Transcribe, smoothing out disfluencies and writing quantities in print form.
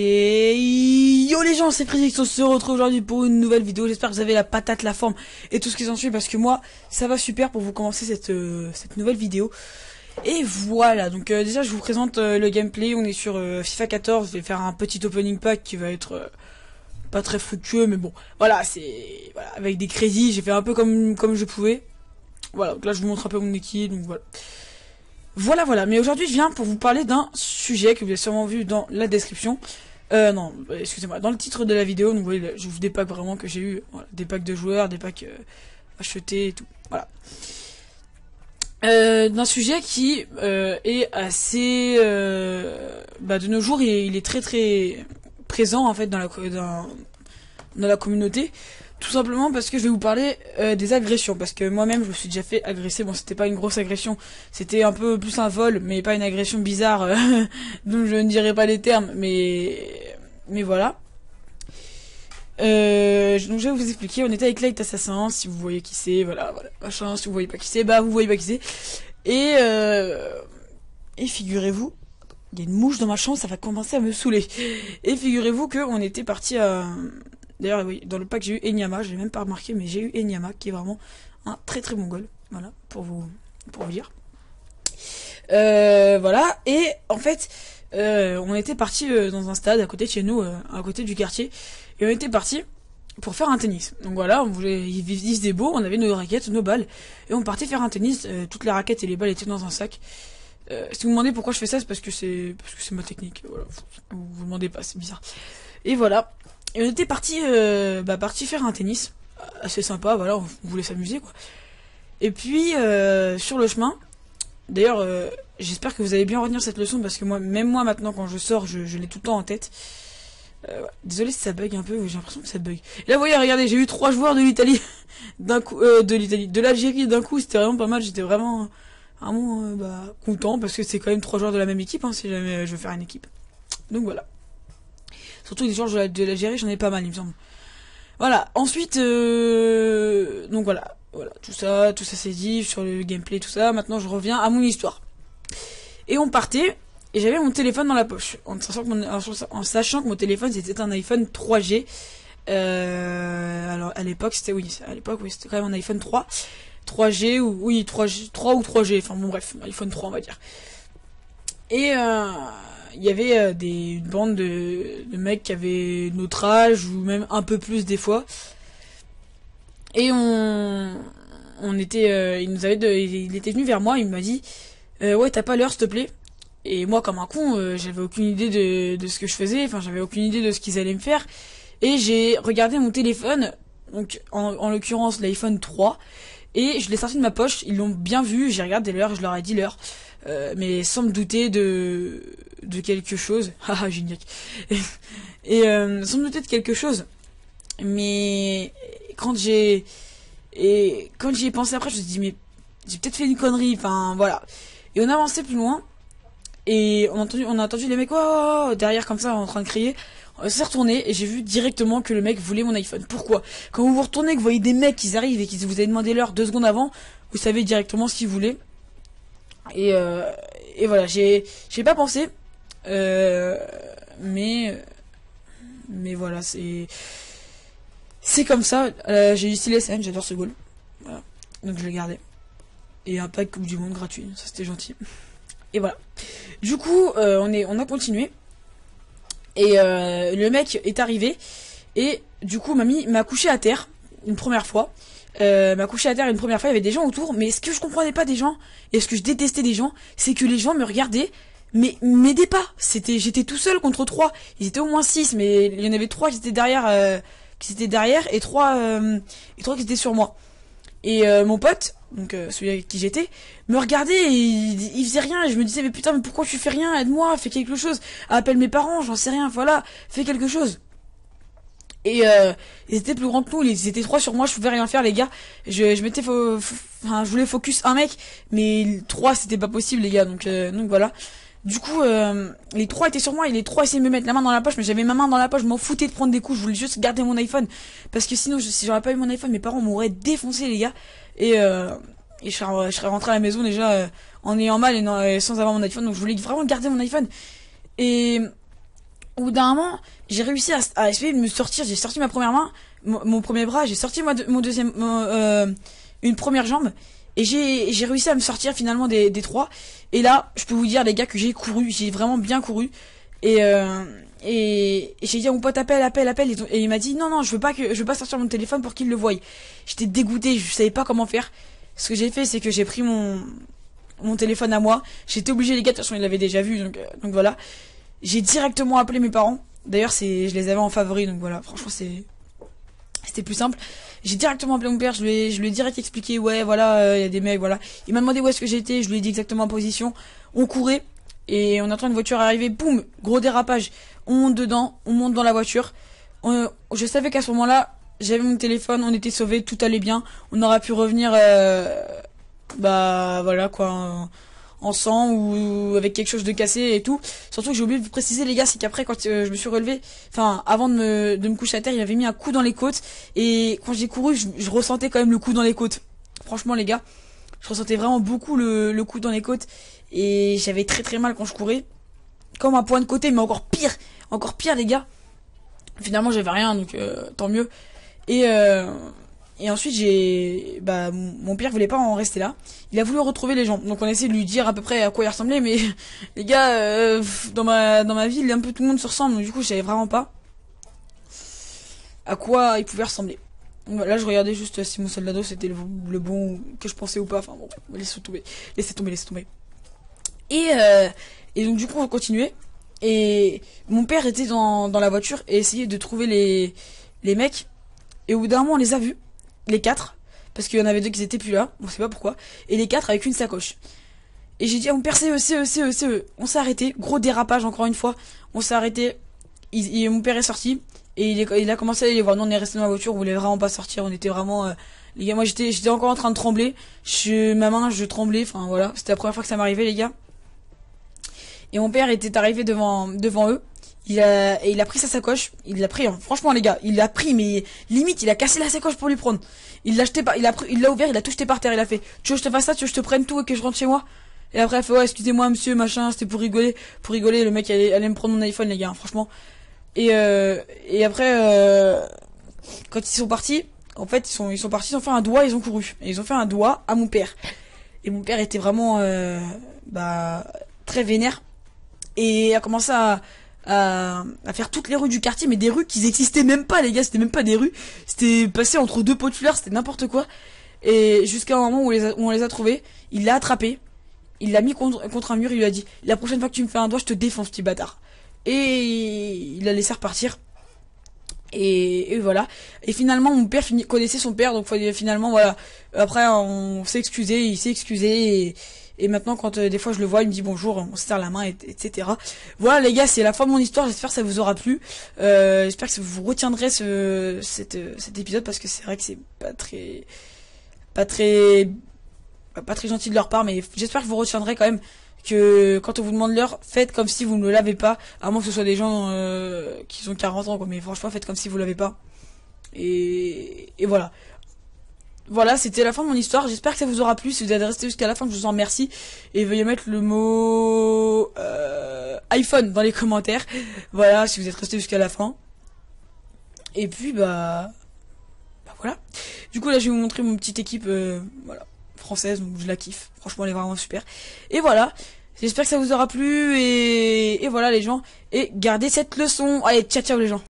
Et yo les gens, c'est Frédéric, on se retrouve aujourd'hui pour une nouvelle vidéo. J'espère que vous avez la patate, la forme et tout ce qui s'en suit, parce que moi ça va super pour vous commencer cette nouvelle vidéo. Et voilà, donc déjà je vous présente le gameplay. On est sur FIFA 14, je vais faire un petit opening pack qui va être pas très fructueux, mais bon, voilà, c'est voilà, avec des crédits, j'ai fait un peu comme je pouvais. Voilà, donc là je vous montre un peu mon équipe, donc voilà, mais aujourd'hui je viens pour vous parler d'un sujet que vous avez sûrement vu dans la description. Non, excusez-moi, dans le titre de la vidéo. Donc vous voyez, je vous des packs vraiment que j'ai eu, voilà, des packs de joueurs, des packs achetés et tout, voilà. D'un sujet qui est assez, de nos jours, il est très très présent en fait dans la communauté. Tout simplement parce que je vais vous parler des agressions, parce que moi-même je me suis déjà fait agresser. Bon, c'était pas une grosse agression, c'était un peu plus un vol, mais pas une agression bizarre, donc je ne dirai pas les termes, mais voilà. Donc je vais vous expliquer. On était avec Light Assassin, si vous voyez qui c'est, voilà, machin. Si vous voyez pas qui c'est, bah vous voyez pas qui c'est. Et figurez-vous, il y a une mouche dans ma chambre, ça va commencer à me saouler. Et figurez-vous que on était parti à... D'ailleurs, oui, dans le pack j'ai eu Enyama, j'ai même pas remarqué, mais j'ai eu Enyama, qui est vraiment un très très bon goal. Voilà, pour vous dire. Voilà, et en fait, on était parti dans un stade à côté de chez nous, à côté du quartier, et on était parti pour faire un tennis. Donc voilà, il faisait beau, on avait nos raquettes, nos balles, et on partait faire un tennis. Toutes les raquettes et les balles étaient dans un sac. Si vous me demandez pourquoi je fais ça, c'est parce que c'est ma technique. Voilà, vous demandez pas, c'est bizarre. Et voilà. Et on était parti faire un tennis assez sympa, voilà, on voulait s'amuser quoi. Et puis sur le chemin, d'ailleurs j'espère que vous allez bien retenir cette leçon, parce que même moi maintenant quand je sors, je l'ai tout le temps en tête. Désolé si ça bug un peu, j'ai l'impression que ça bug. Et là vous voyez, regardez, j'ai eu 3 joueurs de l'Italie d'un coup, de l'Algérie d'un coup, c'était vraiment pas mal, j'étais vraiment content, parce que c'est quand même 3 joueurs de la même équipe, hein, si jamais je veux faire une équipe. Donc voilà. Surtout les joueurs de l'Algérie, j'en ai pas mal, il me semble. Voilà, ensuite, donc voilà, tout ça c'est dit sur le gameplay, tout ça. Maintenant, je reviens à mon histoire. Et on partait, et j'avais mon téléphone dans la poche, en sachant que mon téléphone c'était un iPhone 3G. Alors à l'époque c'était c'était quand même un iPhone 3G ou 3 ou 3G, enfin bon bref, iPhone 3 on va dire. Et il y avait une bande de mecs qui avaient notre âge, ou même un peu plus des fois. Et il était venu vers moi, il m'a dit ouais, t'as pas l'heure s'il te plaît. Et moi comme un con, j'avais aucune idée de ce que je faisais, enfin j'avais aucune idée de ce qu'ils allaient me faire. Et j'ai regardé mon téléphone, donc en l'occurrence l'iPhone 3, et je l'ai sorti de ma poche. Ils l'ont bien vu, j'ai regardé l'heure, je leur ai dit l'heure. Mais sans me douter de quelque chose. Haha, génial. Et sans me douter de quelque chose. Mais quand j'y ai pensé après, je me suis dit, mais j'ai peut-être fait une connerie, enfin voilà. Et on avançait plus loin, et on a entendu les mecs derrière comme ça en train de crier. On s'est retourné, et j'ai vu directement que le mec voulait mon iPhone. Pourquoi? Quand vous vous retournez, que vous voyez des mecs qui arrivent et qui vous avez demandé l'heure 2 secondes avant, vous savez directement ce qu'ils voulaient. Et voilà, j'ai pas pensé, mais voilà, c'est comme ça. J'ai eu 6 SN, j'adore ce goal, voilà, donc je l'ai gardé. Et un pack Coupe du Monde gratuit, ça c'était gentil. Et voilà, du coup on a continué, et le mec est arrivé, et du coup m'a couché à terre une première fois. Il y avait des gens autour, mais ce que je comprenais pas des gens, et ce que je détestais des gens, c'est que les gens me regardaient, mais m'aidaient pas. J'étais tout seul contre 3. Ils étaient au moins 6, mais il y en avait 3 qui étaient derrière, et 3 qui étaient sur moi. Et mon pote, donc celui avec qui j'étais, me regardait, et il faisait rien, et je me disais, mais putain, mais pourquoi tu fais rien? Aide-moi, fais quelque chose, appelle mes parents, j'en sais rien, voilà, fais quelque chose. Et ils étaient plus grands que nous, ils étaient 3 sur moi, je pouvais rien faire les gars. Je voulais focus un mec, mais 3 c'était pas possible les gars, donc voilà. Du coup les 3 étaient sur moi, et les 3 essayaient de me mettre la main dans la poche, mais j'avais ma main dans la poche, je m'en foutais de prendre des coups, je voulais juste garder mon iPhone, parce que sinon si j'aurais pas eu mon iPhone, mes parents m'auraient défoncé les gars, et je serais rentré à la maison déjà en ayant mal, et sans avoir mon iPhone. Donc je voulais vraiment garder mon iPhone. Et Au bout d'un moment, j'ai réussi à essayer de me sortir. J'ai sorti ma première main, mon premier bras, j'ai sorti mon deuxième, une première jambe, et j'ai réussi à me sortir finalement des trois. Et là, je peux vous dire les gars que j'ai couru, j'ai vraiment bien couru. Et et j'ai dit à mon pote appelle, et il m'a dit non je veux pas sortir mon téléphone pour qu'il le voie. J'étais dégoûté, je savais pas comment faire. Ce que j'ai fait, c'est que j'ai pris mon téléphone à moi. J'étais obligé, les gars, de toute façon ils l'avaient déjà vu, donc voilà. J'ai directement appelé mes parents. D'ailleurs je les avais en favori, donc voilà, franchement c'était plus simple. J'ai directement appelé mon père, je lui ai direct expliqué, ouais voilà, il y a des mecs, voilà. Il m'a demandé où est-ce que j'étais, je lui ai dit exactement en position. On courait, et on entend une voiture arriver, boum, gros dérapage. On monte dedans, on monte dans la voiture. Je savais qu'à ce moment-là, j'avais mon téléphone, on était sauvés, tout allait bien. On aurait pu revenir, bah voilà quoi, en sang ou avec quelque chose de cassé et tout. Surtout que j'ai oublié de vous préciser les gars, c'est qu'après quand je me suis relevé, enfin avant de me coucher à terre, il avait mis un coup dans les côtes, et quand j'ai couru, je ressentais quand même le coup dans les côtes. Franchement les gars, je ressentais vraiment beaucoup le coup dans les côtes, et j'avais très très mal quand je courais, comme un point de côté, mais encore pire les gars. Finalement j'avais rien, donc tant mieux. Et ensuite mon père voulait pas en rester là. Il a voulu retrouver les gens. Donc on a essayé de lui dire à peu près à quoi il ressemblait, mais les gars, dans ma ville, un peu tout le monde se ressemble. Donc du coup, je savais vraiment pas à quoi il pouvait ressembler. Donc, là, je regardais juste si mon Soldado c'était le bon que je pensais ou pas. Enfin bon, laissez tomber. Et donc du coup, on continuait. Et mon père était dans la voiture et essayait de trouver les mecs. Et au bout d'un moment, on les a vus, les quatre, parce qu'il y en avait deux qui étaient plus là, on sait pas pourquoi, et les quatre avec une sacoche. Et j'ai dit à mon père, c'est eux. On s'est arrêté, gros dérapage encore une fois, on s'est arrêté, mon père est sorti, et il a commencé à les voir. Nous on est resté dans la voiture, on voulait vraiment pas sortir, on était vraiment... les gars, moi j'étais encore en train de trembler, ma main je tremblais, enfin voilà, c'était la première fois que ça m'arrivait les gars. Et mon père était arrivé devant eux. Il a pris sa sacoche, il l'a pris, hein. Franchement les gars, il l'a pris, mais limite il a cassé la sacoche pour lui prendre. Il l'a jeté il l'a ouvert, il a tout jeté par terre, il a fait, tu veux que je te fasse ça, tu veux que je te prenne tout et que je rentre chez moi? Et après il fait, ouais excusez-moi monsieur, machin, c'était pour rigoler, le mec allait me prendre mon iPhone les gars, hein, franchement. Et après, quand ils sont partis, en fait ils sont partis, ils ont fait un doigt, ils ont couru. Et ils ont fait un doigt à mon père. Et mon père était vraiment, très vénère. Et a commencé à faire toutes les rues du quartier, mais des rues qui n'existaient même pas les gars, c'était même pas des rues, c'était passé entre deux pots de fleurs, c'était n'importe quoi. Et jusqu'à un moment où on les a trouvés, il l'a attrapé, il l'a mis contre un mur, il lui a dit, la prochaine fois que tu me fais un doigt, je te défonce petit bâtard. Et il l'a laissé repartir. Et voilà. Et finalement, mon père connaissait son père, donc finalement, voilà. Après, on s'est excusé, il s'est excusé, et maintenant, quand des fois je le vois, il me dit bonjour, on se serre la main, etc. Voilà les gars, c'est la fin de mon histoire, j'espère que ça vous aura plu. J'espère que vous retiendrez cet épisode, parce que c'est vrai que c'est pas très gentil de leur part, mais j'espère que vous retiendrez quand même que quand on vous demande l'heure, faites comme si vous ne l'avez pas, à moins que ce soit des gens qui ont 40 ans, quoi. Mais franchement, faites comme si vous l'avez pas. Et voilà. Voilà, c'était la fin de mon histoire. J'espère que ça vous aura plu. Si vous êtes resté jusqu'à la fin, je vous en remercie. Et veuillez mettre le mot iPhone dans les commentaires. Voilà, si vous êtes resté jusqu'à la fin. Et puis, bah voilà. Du coup, là, je vais vous montrer mon petite équipe voilà, française. Donc, je la kiffe. Franchement, elle est vraiment super. Et voilà. J'espère que ça vous aura plu. Et voilà, les gens. Et gardez cette leçon. Allez, ciao, ciao, les gens.